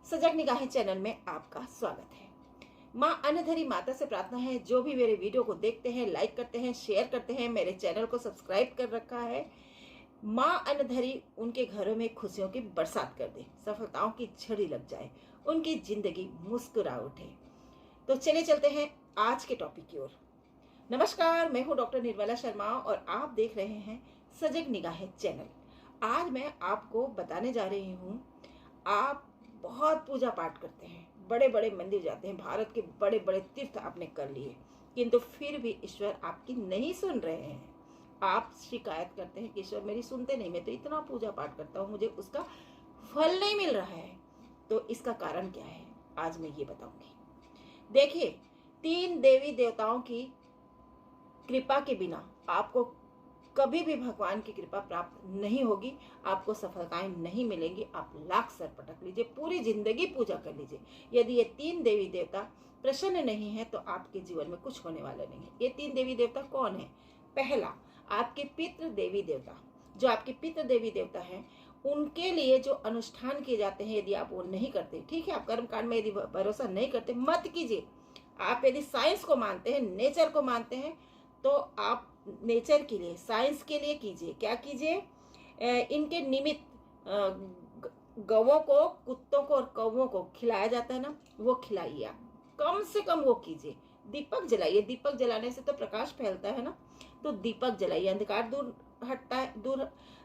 सजग निगाहें चैनल में आपका स्वागत है। माँ अन्नधरी माता से प्रार्थना है, जो भी मेरे वीडियो को देखते हैं, लाइक करते हैं, शेयर करते हैं, मेरे चैनल को सब्सक्राइब कर रखा है, माँ अन्नधरी उनके घरों में खुशियों की बरसात कर दे, सफलताओं की झड़ी लग जाए, उनकी जिंदगी मुस्कुरा उठे। तो चले चलते हैं आज के टॉपिक की ओर। नमस्कार, मैं हूँ डॉक्टर निर्मला शर्मा और आप देख रहे हैं सजग निगाहें चैनल। आज मैं आपको बताने जा रही हूँ, आप बहुत पूजा पाठ करते हैं, बड़े बड़े मंदिर जाते हैं, भारत के बड़े बड़े तीर्थ आपने कर लिए, किंतु फिर भी ईश्वर आपकी नहीं सुन रहे हैं। आप शिकायत करते हैं कि ईश्वर मेरी सुनते नहीं, मैं तो इतना पूजा पाठ करता हूँ, मुझे उसका फल नहीं मिल रहा है। तो इसका कारण क्या है, आज मैं ये बताऊंगी। देखिए, 3 देवी देवताओं की कृपा के बिना आपको कभी भी भगवान की कृपा प्राप्त नहीं होगी, आपको सफलताएं नहीं मिलेंगी। आप लाख सर पटक लीजिए, पूरी जिंदगी पूजा कर लीजिए, यदि ये 3 देवी देवता प्रसन्न नहीं है तो आपके जीवन में कुछ होने वाला नहीं है। ये 3 देवी देवता कौन है? पहला, आपके पितृ देवी देवता। जो आपके पितृ देवी देवता हैं, उनके लिए जो अनुष्ठान किए जाते हैं, यदि आप वो नहीं करते, ठीक है, आप कर्म कांड में यदि भरोसा नहीं करते, मत कीजिए। आप यदि साइंस को मानते हैं, नेचर को मानते हैं, तो आप नेचर के लिए, साइंस के लिए कीजिए। क्या कीजिए? इनके निमित्त गौओं को, कुत्तों को और कौवों को खिलाया जाता है ना, वो खिलाइए। आप कम से कम वो कीजिए। दीपक जलाइए, दीपक जलाने से तो प्रकाश फैलता है ना, तो दीपक जलाइए, अंधकार दूर हटता है,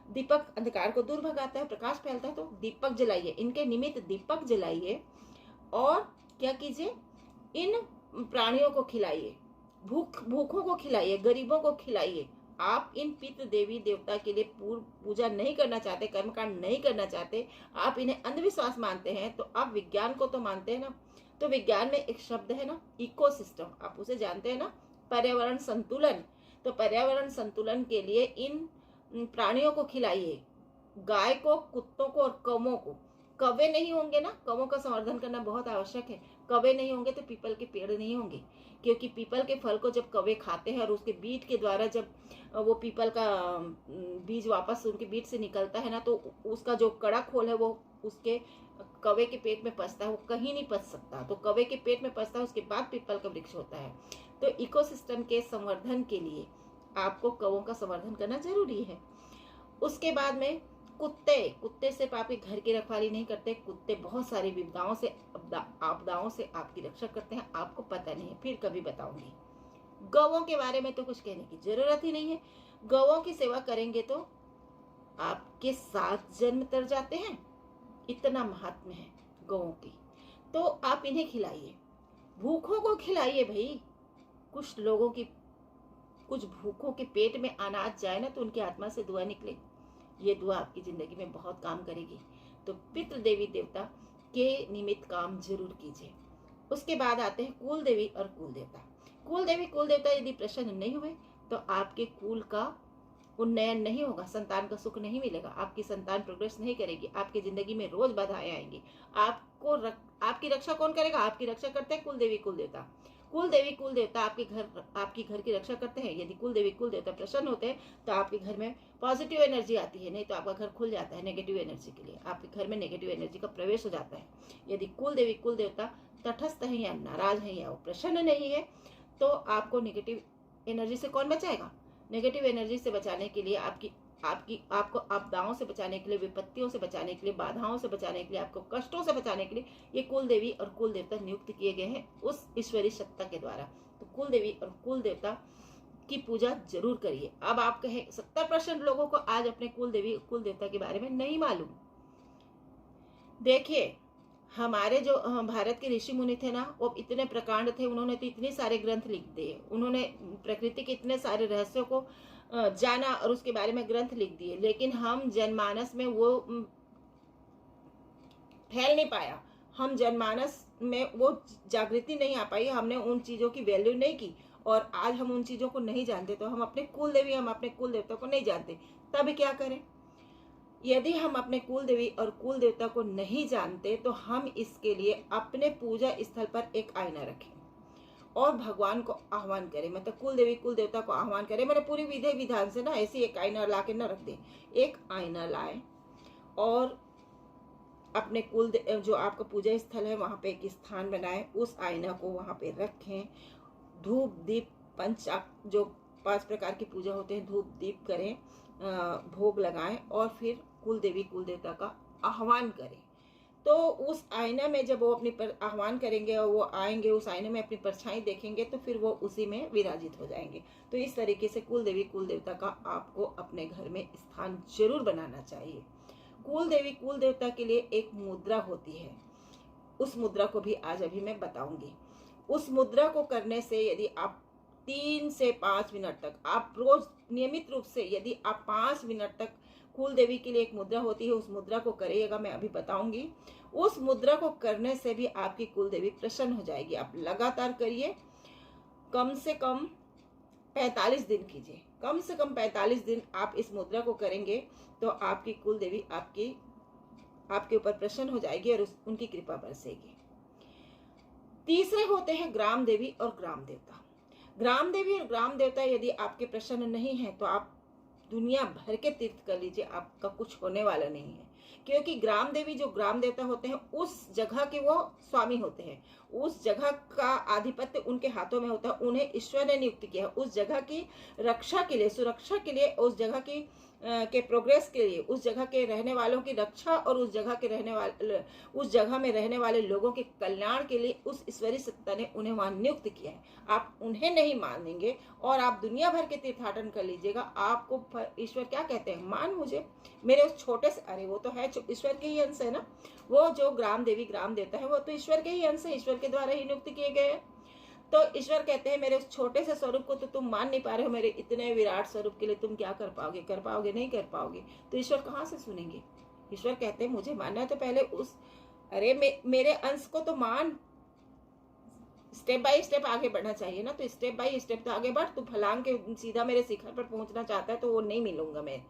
दीपक अंधकार को दूर भगाता है, प्रकाश फैलता है, तो दीपक जलाइए, इनके निमित्त दीपक जलाइए। और क्या कीजिए? इन प्राणियों को खिलाइए, भूखों को खिलाइए, गरीबों को खिलाइए। आप इन पितृ देवी देवता के लिए पूजा नहीं करना चाहते, कर्मकांड नहीं करना चाहते, आप इन्हें अंधविश्वास मानते हैं, तो आप विज्ञान को तो मानते हैं ना। तो विज्ञान में एक शब्द है ना, इकोसिस्टम, आप उसे जानते हैं ना, पर्यावरण संतुलन। तो पर्यावरण संतुलन के लिए इन प्राणियों को खिलाइए, गाय को, कुत्तों को और कौवों को। कौवे नहीं होंगे ना, कौवों का संवर्धन करना बहुत आवश्यक है। कौवे नहीं होंगे तो पीपल के पेड़ नहीं होंगे, क्योंकि पीपल के फल को जब कौवे खाते हैं और उसके बीज के द्वारा जब वो पीपल का बीज वापस उनके बीज से निकलता है ना, तो उसका जो कड़ा खोल है वो उसके कौवे के पेट में पचता है, वो कहीं नहीं पच सकता। तो कौवे के पेट में पचता है, उसके बाद पीपल का वृक्ष होता है। तो इकोसिस्टम के संवर्धन के लिए आपको कौवों का संवर्धन करना जरूरी है। उसके बाद में कुत्ते सिर्फ आपके घर की रखवाली नहीं करते, कुत्ते बहुत सारी विपदाओं से, आपदाओं से आपकी रक्षा करते हैं। आपको पता नहीं है, फिर कभी बताऊंगी। गौओं के बारे में तो कुछ कहने की जरूरत ही नहीं है। गौओं की सेवा करेंगे तो आपके 7 जन्म तर जाते हैं, इतना महात्म्य है गौओं की। तो आप इन्हें खिलाइए, भूखों को खिलाइए भाई। कुछ लोगों की, कुछ भूखों के पेट में अनाज जाए ना, तो उनकी आत्मा से दुआ निकले, ये दुआ आपकी जिंदगी में बहुत काम करेगी। तो पितृ देवी देवता के निमित्त काम जरूर कीजिए। उसके बाद आते हैं कुल देवी और कुल देवता। कुल देवी कुल देवता यदि प्रसन्न नहीं हुए तो आपके कुल का उन्नयन नहीं होगा, संतान का सुख नहीं मिलेगा, आपकी संतान प्रोग्रेस नहीं करेगी, आपकी जिंदगी में रोज बाधाएं आएंगी। आपकी रक्षा कौन करेगा? आपकी रक्षा करते हैं कुल देवी कुल देवता। कुल देवी कुल देवता आपकी घर की रक्षा करते हैं। यदि कुल देवी कुल देवता प्रसन्न होते हैं तो आपके घर में पॉजिटिव एनर्जी आती है, नहीं तो आपका घर खुल जाता है नेगेटिव एनर्जी के लिए, आपके घर में नेगेटिव एनर्जी का प्रवेश हो जाता है। यदि कुल देवी कुल देवता तटस्थ है या नाराज है या वो प्रसन्न नहीं है, तो आपको नेगेटिव एनर्जी से कौन बचाएगा? नेगेटिव एनर्जी से बचाने के लिए, आपको आपदाओं से बचाने के लिए, विपत्तियों से बचाने के लिए, बाधाओं से बचाने के लिए, आपको कष्टों से बचाने के लिए ये कुल देवी और कुल देवता नियुक्त किए गए हैं उस ईश्वरीय सत्ता के द्वारा। तो कुल देवी और कुल देवता की पूजा जरूर करिए। अब आप कहें 70% लोगों को आज अपने कुल देवी कुल देवता के बारे में नहीं मालूम। देखिए, हमारे जो भारत के ऋषि मुनि थे ना, वो इतने प्रकांड थे, उन्होंने तो इतने सारे ग्रंथ लिख दिए, उन्होंने प्रकृति के इतने सारे रहस्यों को जाना और उसके बारे में ग्रंथ लिख दिए, लेकिन हम जनमानस में वो फैल नहीं पाया, हम जनमानस में वो जागृति नहीं आ पाई, हमने उन चीजों की वैल्यू नहीं की और आज हम उन चीजों को नहीं जानते। तो हम अपने कुल देवी, हम अपने कुल देवता को नहीं जानते, तब क्या करें? यदि हम अपने कुल देवी और कुल देवता को नहीं जानते तो हम इसके लिए अपने पूजा स्थल पर एक आईना रखें और भगवान को आह्वान करें, मतलब कुल देवी कुल देवता को आह्वान करें, मैंने पूरी विधि विधान से ना, ऐसी एक आईना ला के न रख दें। एक आईना लाए और अपने जो आपका पूजा स्थल है वहाँ पे एक स्थान बनाएं, उस आईना को वहाँ पे रखें, धूप दीप जो 5 प्रकार की पूजा होते हैं, धूप दीप करें, भोग लगाएं और फिर कुल देवी कुल देवता का आह्वान करें। तो उस आईना में जब वो अपनी आह्वान करेंगे और वो आएंगे, उस आईने में अपनी परछाई देखेंगे तो फिर वो उसी में विराजित हो जाएंगे। तो इस तरीके से कुल देवी कुल देवता का आपको अपने घर में स्थान जरूर बनाना चाहिए। कुल देवी कुल देवता के लिए एक मुद्रा होती है, उस मुद्रा को भी आज अभी मैं बताऊंगी। उस मुद्रा को करने से यदि आप 3 से 5 मिनट तक, आप रोज नियमित रूप से यदि आप 5 मिनट तक, कुल देवी के लिए एक मुद्रा होती है, उस मुद्रा को करिएगा, मैं अभी बताऊंगी। उस मुद्रा को करने से भी आपकी कुल देवी प्रसन्न हो जाएगी। आप लगातार करिए, कम से कम 45 दिन कीजिए, कम से कम 45 दिन आप इस मुद्रा को करेंगे तो आपकी कुल देवी आपके ऊपर प्रसन्न हो जाएगी और उनकी कृपा बरसेगी। तीसरे होते हैं ग्राम देवी और ग्राम देवता। ग्राम देवी और ग्राम देवता यदि आपके प्रसन्न नहीं है तो आप दुनिया भर के तीर्थ कर लीजिए, आपका कुछ होने वाला नहीं है। क्योंकि ग्राम देवी जो ग्राम देवता होते हैं उस जगह के वो स्वामी होते हैं, उस जगह का आधिपत्य उनके हाथों में होता है, उन्हें ईश्वर ने नियुक्त किया है उस जगह की रक्षा के लिए, सुरक्षा के लिए, उस जगह की के प्रोग्रेस के लिए, उस जगह के रहने वालों की रक्षा और उस जगह में रहने वाले लोगों के कल्याण के लिए उस ईश्वरीय सत्ता ने उन्हें वहां नियुक्त किया है। आप उन्हें नहीं मानेंगे और आप दुनिया भर के तीर्थाटन कर लीजिएगा, आपको ईश्वर क्या कहते हैं, मान मुझे मेरे उस छोटे से, अरे वो तो है ईश्वर के ही अंश है ना, वो जो ग्राम देवी ग्राम देवता है वो तो ईश्वर के ही अंश है, ईश्वर के द्वारा ही नियुक्त किए गए हैं। तो ईश्वर कहते हैं मेरे उस छोटे से स्वरूप को तो तुम मान नहीं पा रहे हो, मेरे इतने विराट स्वरूप के लिए तुम क्या कर पाओगे, नहीं कर पाओगे, तो ईश्वर कहाँ से सुनेंगे। ईश्वर कहते हैं मुझे मानना है तो पहले मेरे अंश को तो मान, स्टेप बाय स्टेप आगे बढ़ना चाहिए ना, तो स्टेप बाय स्टेप तो आगे बढ़, तू फलांग के सीधा मेरे शिखर पर पहुंचना चाहता है तो वो नहीं मिलूंगा मैं,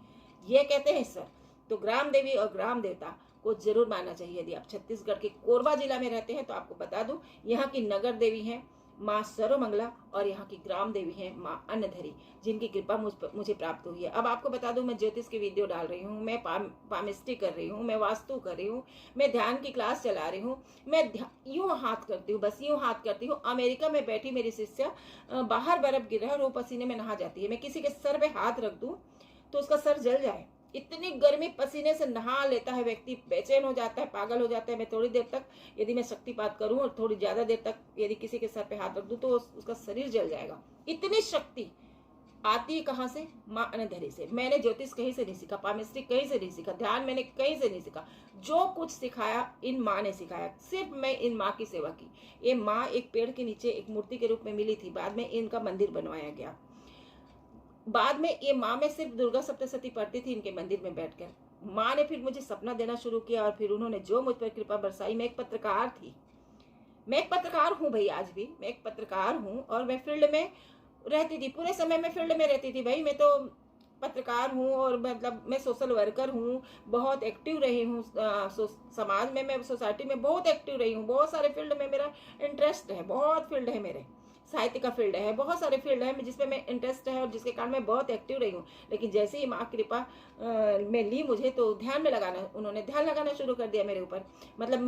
ये कहते हैं ईश्वर। तो ग्राम देवी और ग्राम देवता को जरूर मानना चाहिए। यदि आप छत्तीसगढ़ के कोरबा जिला में रहते हैं तो आपको बता दूं, यहाँ की नगर देवी है माँ सर्वमंगला और यहाँ की ग्राम देवी है माँ अन्नधरी, जिनकी कृपा मुझे प्राप्त हुई है। अब आपको बता दूं, मैं ज्योतिष की वीडियो डाल रही हूँ, मैं पामिस्ट्री कर रही हूँ, मैं वास्तु कर रही हूँ, मैं ध्यान की क्लास चला रही हूँ, मैं यूं हाथ करती हूँ, बस यूं हाथ करती हूँ। अमेरिका में बैठी मेरी शिष्या बाहर बर्फ गिर रहा है और वो पसीने में नहा जाती है, मैं किसी के सर पे हाथ रख दूं तो उसका सर जल जाए, इतनी गर्मी पसीने से नहा लेता है व्यक्ति, बेचैन हो जाता है, पागल हो जाता है। मैं थोड़ी देर तक यदि मैं शक्तिपात करूं और थोड़ी ज्यादा देर तक यदि किसी के सर पे हाथ रख दूं तो उसका शरीर जल जाएगा। इतनी शक्ति आती है कहाँ से, माँ अन्नधरी से। मैंने ज्योतिष कहीं से नहीं सीखा, पामिस्ट्री कहीं से नहीं सीखा, ध्यान मैंने कहीं से नहीं सीखा, जो कुछ सिखाया इन माँ ने सिखाया, सिर्फ मैं इन माँ की सेवा की। ये माँ एक पेड़ के नीचे एक मूर्ति के रूप में मिली थी, बाद में इनका मंदिर बनवाया गया। बाद में ये माँ में सिर्फ दुर्गा सप्तशती पढ़ती थी इनके मंदिर में बैठकर। माँ ने फिर मुझे सपना देना शुरू किया और फिर उन्होंने जो मुझ पर कृपा बरसाई। मैं एक पत्रकार थी, मैं एक पत्रकार हूँ भाई, आज भी मैं एक पत्रकार हूँ और मैं फील्ड में रहती थी, पूरे समय मैं फील्ड में रहती थी भाई। मैं तो पत्रकार हूँ और मतलब मैं सोशल वर्कर हूँ, बहुत एक्टिव रही हूँ समाज में, मैं सोसाइटी में बहुत एक्टिव रही हूँ, बहुत सारे फील्ड में मेरा इंटरेस्ट है, बहुत फील्ड है मेरे, साहित्य का फील्ड है, बहुत सारे फील्ड है जिसमें मैं इंटरेस्ट है और जिसके कारण मैं बहुत एक्टिव रही हूँ। लेकिन जैसे ही माँ कृपा में ली मुझे, तो ध्यान में लगाना, उन्होंने ध्यान लगाना शुरू कर दिया मेरे ऊपर, मतलब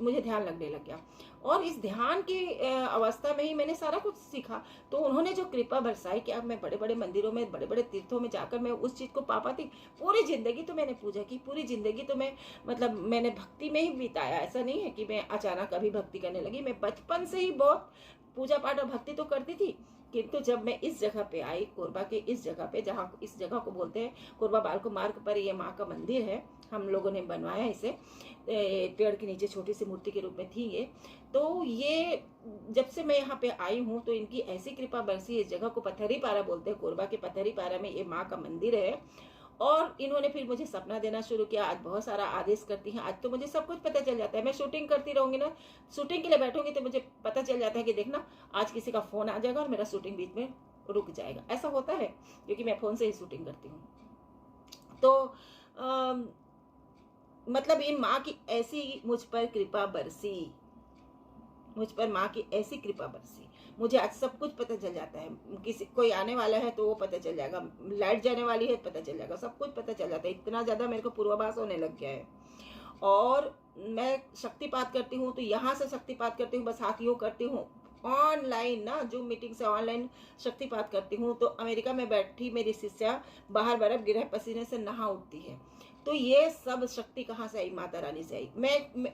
मुझे ध्यान लगने लग गया और इस ध्यान की अवस्था में ही मैंने सारा कुछ सीखा। तो उन्होंने जो कृपा बरसाई कि अब मैं बड़े बड़े मंदिरों में, बड़े बड़े तीर्थों में जाकर मैं उस चीज़ को पा पाती। पूरी जिंदगी तो मैंने पूजा की, पूरी जिंदगी तो मैं मतलब मैंने भक्ति में ही बिताया। ऐसा नहीं है कि मैं अचानक अभी भक्ति करने लगी, मैं बचपन से ही बहुत पूजा पाठ और भक्ति तो करती थी। किंतु जब मैं इस जगह पे आई, कोरबा के इस जगह पे, जहाँ इस जगह को बोलते हैं कोरबा बालको मार्ग पर, ये माँ का मंदिर है, हम लोगों ने बनवाया इसे, पेड़ के नीचे छोटी सी मूर्ति के रूप में थी ये। तो ये जब से मैं यहाँ पे आई हूँ तो इनकी ऐसी कृपा बरसी। इस जगह को पत्थरी पारा बोलते हैं, कोरबा के पत्थरी पारा में ये माँ का मंदिर है। और इन्होंने फिर मुझे सपना देना शुरू किया। आज बहुत सारा आदेश करती हैं, आज तो मुझे सब कुछ पता चल जाता है। मैं शूटिंग करती रहूंगी ना, शूटिंग के लिए बैठूंगी तो मुझे पता चल जाता है कि देखना आज किसी का फोन आ जाएगा और मेरा शूटिंग बीच में रुक जाएगा। ऐसा होता है क्योंकि मैं फोन से ही शूटिंग करती हूँ। तो मतलब इन माँ की ऐसी मुझ पर कृपा बरसी, मुझ पर माँ की ऐसी कृपा बरसी, मुझे आज सब कुछ पता चल जाता है। किसी कोई आने वाला है तो वो पता चल जाएगा, लाइट जाने वाली है पता चल जाएगा, सब कुछ पता चल जाता है। इतना ज़्यादा मेरे को पूर्वाभास होने लग गया है। और मैं शक्तिपात करती हूँ तो यहाँ से शक्तिपात करती हूँ, बस हाथ यूँ करती हूँ। ऑनलाइन ना जूम मीटिंग से ऑनलाइन शक्तिपात करती हूँ तो अमेरिका में बैठी मेरी शिष्या बाहर बर्फ गिरे पसीने से नहा उठती है। तो ये सब शक्ति कहाँ से आई? माता रानी से आई।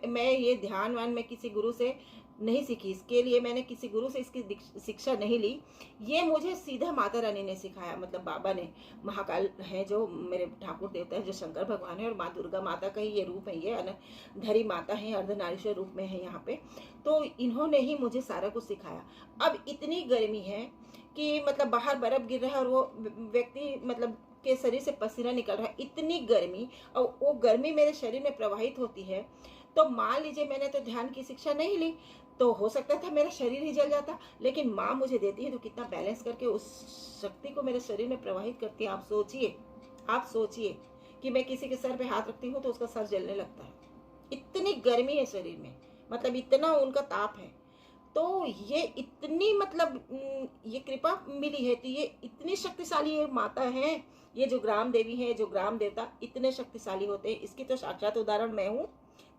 मैं ये ध्यान वान मैं किसी गुरु से नहीं सीखी, इसके लिए मैंने किसी गुरु से इसकी शिक्षा नहीं ली। ये मुझे सीधा माता रानी ने सिखाया, मतलब बाबा ने। महाकाल है जो मेरे ठाकुर देवता है, जो शंकर भगवान है, और माँ दुर्गा माता का ही ये रूप है, ये अनधरी माता है, अर्धनारीश्वर रूप में है यहाँ पे। तो इन्होंने ही मुझे सारा कुछ सिखाया। अब इतनी गर्मी है कि मतलब बाहर बर्फ गिर रहा है और वो व्यक्ति मतलब के शरीर से पसीना निकल रहा है, इतनी गर्मी, और वो गर्मी मेरे शरीर में प्रवाहित होती है। तो मान लीजिए मैंने तो ध्यान की शिक्षा नहीं ली, तो हो सकता था मेरा शरीर ही जल जाता, लेकिन माँ मुझे देती है तो कितना बैलेंस करके उस शक्ति को मेरे शरीर में प्रवाहित करती है। आप सोचिए कि मैं किसी के सर पे हाथ रखती हूँ तो उसका सर जलने लगता है, इतनी गर्मी है शरीर में, मतलब इतना उनका ताप है। तो ये इतनी मतलब ये कृपा मिली है, तो ये इतनी शक्तिशाली ये माता है, ये जो ग्राम देवी है, जो ग्राम देवता इतने शक्तिशाली होते हैं, इसकी तो साक्षात उदाहरण मैं हूँ।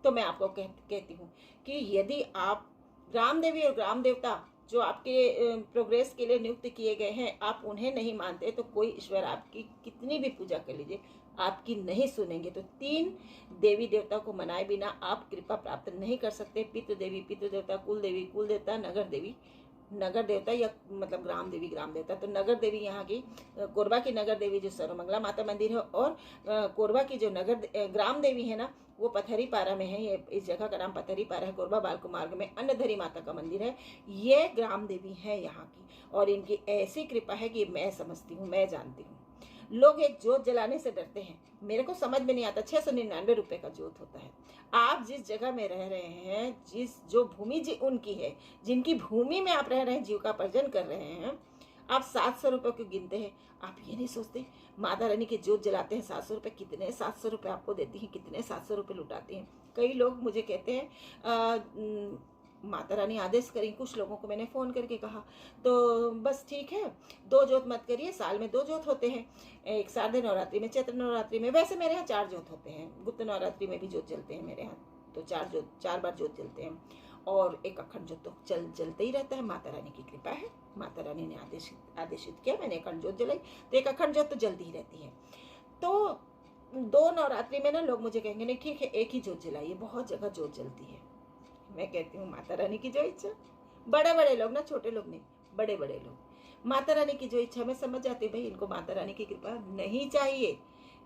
तो मैं आपको कहती हूँ कि यदि आप ग्राम देवी और ग्राम देवता जो आपके प्रोग्रेस के लिए नियुक्त किए गए हैं, आप उन्हें नहीं मानते तो कोई ईश्वर आपकी कितनी भी पूजा कर लीजिए, आपकी नहीं सुनेंगे। तो 3 देवी देवता को मनाए बिना आप कृपा प्राप्त नहीं कर सकते। पितृ देवी पितृ देवता, कुल देवी कुल देवता, नगर देवता या मतलब ग्राम देवता। तो नगर देवी यहाँ की कोरबा की नगर देवी जो सर्वमंगला माता मंदिर है, और कोरबा की जो ग्राम देवी है ना, वो पथरी पारा में है। ये इस जगह का नाम पथरी पारा है। कोरबा बालको मार्ग में अन्नधरी माता का मंदिर है। ये ग्राम देवी है यहाँ की, और इनकी ऐसी कृपा है कि मैं समझती हूँ, मैं जानती हूँ। लोग एक जोत जलाने से डरते हैं, मेरे को समझ में नहीं आता। 699 रुपए का जोत होता है। आप जिस जगह में रह रहे हैं, जो भूमि उनकी है, जिनकी भूमि में आप रह रहे हैं, जीविकोपार्जन कर रहे हैं, आप 700 रुपये को गिनते हैं। आप ये नहीं सोचते माता रानी के जोत जलाते हैं 700 रुपये, कितने 700 रुपये आपको देती हैं, कितने 700 रुपये लुटाती हैं। कई लोग मुझे कहते हैं माता रानी आदेश करें। कुछ लोगों को मैंने फ़ोन करके कहा, तो बस ठीक है, 2 जोत मत करिए, साल में 2 जोत होते हैं, एक शारदीय नवरात्रि में, चैत्र नवरात्रि में। वैसे मेरे यहाँ 4 जोत होते हैं, गुप्त नवरात्रि में भी जोत जलते हैं मेरे यहाँ, तो 4 बार जोत जलते हैं, और एक अखंड जोत तो जलते ही रहता है। माता रानी की कृपा है, माता रानी ने आदेशित किया, मैंने अखंड जोत जलाई, तो एक अखंड जोत तो जलती ही रहती है। तो 2 नवरात्रि में ना लोग मुझे कहेंगे नहीं ठीक है, एक ही जोत जलाइए, बहुत जगह जोत जलती है। मैं कहती हूँ माता रानी की जो इच्छा, बड़े लोग ना, छोटे लोग नहीं, बड़े लोग, माता रानी की जो इच्छा, मैं समझ जाती हूँ भाई इनको माता रानी की कृपा नहीं चाहिए,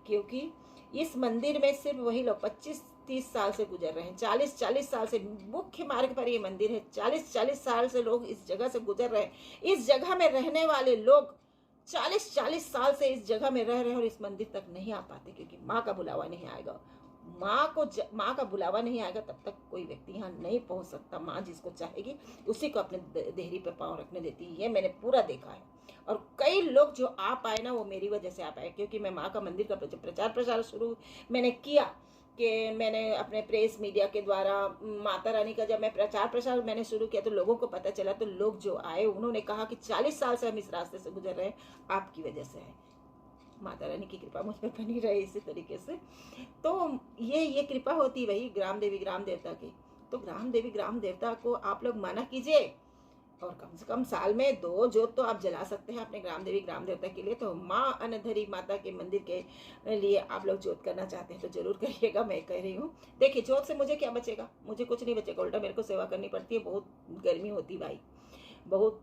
क्योंकि इस मंदिर में सिर्फ वही लोग 25-30 साल से गुजर रहे हैं, 40-40 साल से मुख्य मार्ग पर ये मंदिर है, 40-40 साल से लोग इस जगह से गुजर रहे हैं। इस जगह में रहने वाले लोग 40-40 साल से इस जगह में रह रहे हैं और इस मंदिर तक नहीं आ पाते, क्योंकि माँ का बुलावा नहीं आएगा। माँ का बुलावा नहीं आएगा तब तक कोई व्यक्ति यहाँ नहीं पहुँच सकता। माँ जिसको चाहेगी उसी को अपने देहरी पे पाँव रखने देती है, ये मैंने पूरा देखा है। और कई लोग जो आ पाए ना, वो मेरी वजह से आ पाए, क्योंकि मैं माँ का मंदिर का प्रचार शुरू मैंने किया, कि मैंने अपने प्रेस मीडिया के द्वारा माता रानी का जब मैं प्रचार मैंने शुरू किया, तो लोगों को पता चला, तो लोग जो आए उन्होंने कहा कि 40 साल से हम इस रास्ते से गुजर रहे हैं, आपकी वजह से है। माता रानी की कृपा मुझ पर बनी रहे इसी तरीके से। तो ये कृपा होती वही ग्राम देवी ग्राम देवता की। तो ग्राम देवी ग्राम देवता को आप लोग माना कीजिए, और कम से कम साल में 2 जोत तो आप जला सकते हैं अपने ग्राम देवी ग्राम देवता के लिए। तो माँ अन्नधरी माता के मंदिर के लिए आप लोग जोत करना चाहते हैं तो जरूर करिएगा, मैं कह रही हूँ। देखिए जोत से मुझे क्या बचेगा, मुझे कुछ नहीं बचेगा, उल्टा मेरे को सेवा करनी पड़ती है, बहुत गर्मी होती भाई, बहुत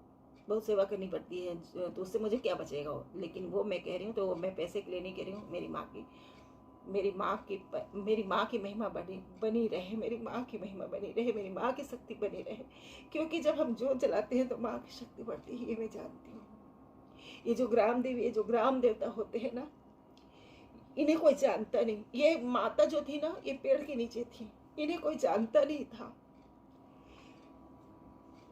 सेवा करनी पड़ती है, तो उससे मुझे क्या बचेगा। लेकिन वो मैं कह रही हूँ, तो वो मैं पैसे के लिए नहीं कह रही हूँ। मेरी माँ की महिमा बनी रहे, मेरी माँ की महिमा बनी रहे, मेरी माँ की शक्ति बनी रहे, क्योंकि जब हम जोत जलाते हैं तो माँ की शक्ति बढ़ती है, ये मैं जानती हूँ। ये जो ग्राम देवी, ये जो ग्राम देवता होते हैं ना, इन्हें कोई जानता नहीं। ये माता जो थी ना, ये पेड़ के नीचे थी, इन्हें कोई जानता नहीं था।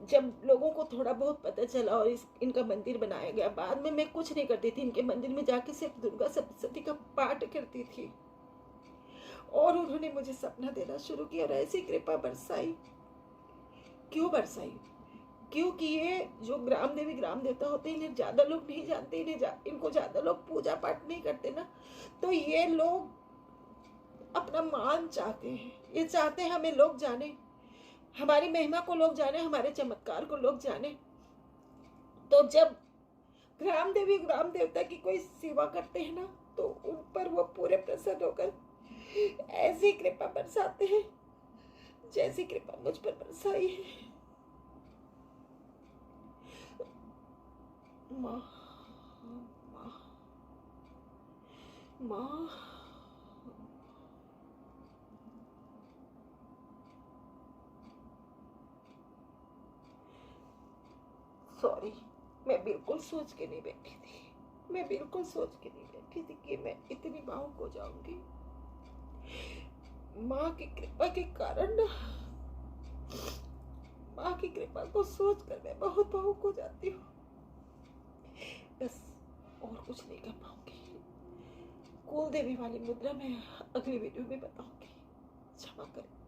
जब लोगों को थोड़ा बहुत पता चला और इनका मंदिर बनाया गया, बाद में मैं कुछ नहीं करती थी, इनके मंदिर में जाके सिर्फ दुर्गा सप्तशती का पाठ करती थी, और उन्होंने मुझे सपना देना शुरू किया और ऐसी कृपा बरसाई। क्यों बरसाई? क्योंकि ये जो ग्राम देवी ग्राम देवता होते हैं, इन्हें ज्यादा लोग नहीं जानते, इनको ज्यादा लोग पूजा पाठ नहीं करते ना, तो ये लोग अपना मान चाहते हैं, ये चाहते हैं हमें लोग जाने, हमारी महिमा को लोग जाने, हमारे चमत्कार को लोग जाने। तो जब ग्राम देवी ग्राम देवता की कोई सेवा करते हैं ना, तो उन पर वो पूरे प्रसन्न होकर ऐसी कृपा बरसाते हैं जैसी कृपा मुझ पर बरसाई है। माँ, माँ, माँ, सॉरी, मैं बिल्कुल सोच के नहीं बैठी थी, मैं बिल्कुल सोच के नहीं बैठी थी कि मैं इतनी भावुक हो जाऊंगी। माँ की कृपा के कारण ना, माँ की कृपा को सोच कर मैं बहुत भावुक हो जाती हूँ। बस और कुछ नहीं कर पाऊंगी। कुल देवी वाली मुद्रा मैं अगली वीडियो में बताऊंगी, क्षमा करें।